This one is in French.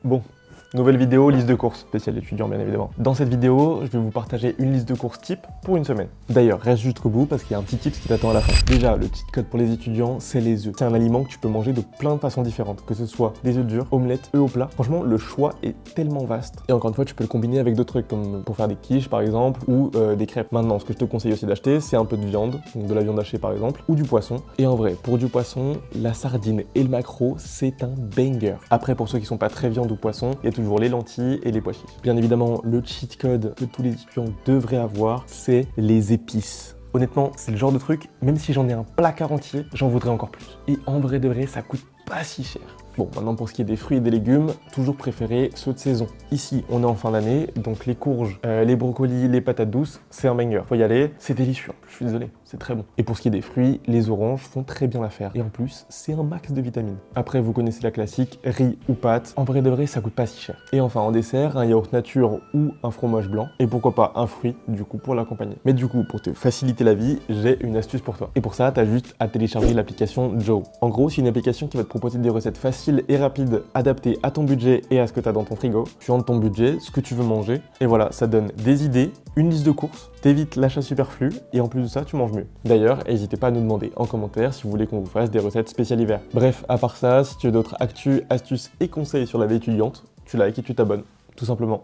Bon, nouvelle vidéo, liste de courses, spéciale étudiant bien évidemment. Dans cette vidéo, je vais vous partager une liste de courses type pour une semaine. D'ailleurs, reste jusqu'au bout parce qu'il y a un petit tips qui t'attend à la fin. Déjà, le cheat code pour les étudiants, c'est les œufs. C'est un aliment que tu peux manger de plein de façons différentes, que ce soit des œufs durs, omelettes, œufs au plat. Franchement, le choix est tellement vaste. Et encore une fois, tu peux le combiner avec d'autres trucs, comme pour faire des quiches par exemple, ou des crêpes. Maintenant, ce que je te conseille aussi d'acheter, c'est un peu de viande, donc de la viande hachée par exemple, ou du poisson. Et en vrai, pour du poisson, la sardine et le maquereau, c'est un banger. Après, pour ceux qui sont pas très viande ou poisson, il y a toujours les lentilles et les pois chiches. Bien évidemment, le cheat code que tous les étudiants devraient avoir, c'est les épices. Honnêtement, c'est le genre de truc, même si j'en ai un placard entier, j'en voudrais encore plus. Et en vrai de vrai, ça coûte pas si cher. Bon, maintenant pour ce qui est des fruits et des légumes, toujours préféré ceux de saison. Ici, on est en fin d'année, donc les courges, les brocolis, les patates douces, c'est un banger. Faut y aller, c'est délicieux. Je suis désolé, c'est très bon. Et pour ce qui est des fruits, les oranges font très bien l'affaire. Et en plus, c'est un max de vitamines. Après, vous connaissez la classique, riz ou pâtes. En vrai de vrai, ça coûte pas si cher. Et enfin, en dessert, un yaourt nature ou un fromage blanc. Et pourquoi pas un fruit, du coup, pour l'accompagner. Mais du coup, pour te faciliter la vie, j'ai une astuce pour toi. Et pour ça, t'as juste à télécharger l'application Joe. En gros, c'est une application qui va te proposer des recettes faciles et rapides, adaptées à ton budget et à ce que tu as dans ton frigo. Tu rentres ton budget, ce que tu veux manger, et voilà, ça donne des idées, une liste de courses, t'évites l'achat superflu, et en plus de ça, tu manges mieux. D'ailleurs, n'hésitez pas à nous demander en commentaire si vous voulez qu'on vous fasse des recettes spéciales hiver. Bref, à part ça, si tu veux d'autres actus, astuces et conseils sur la vie étudiante, tu likes et tu t'abonnes, tout simplement.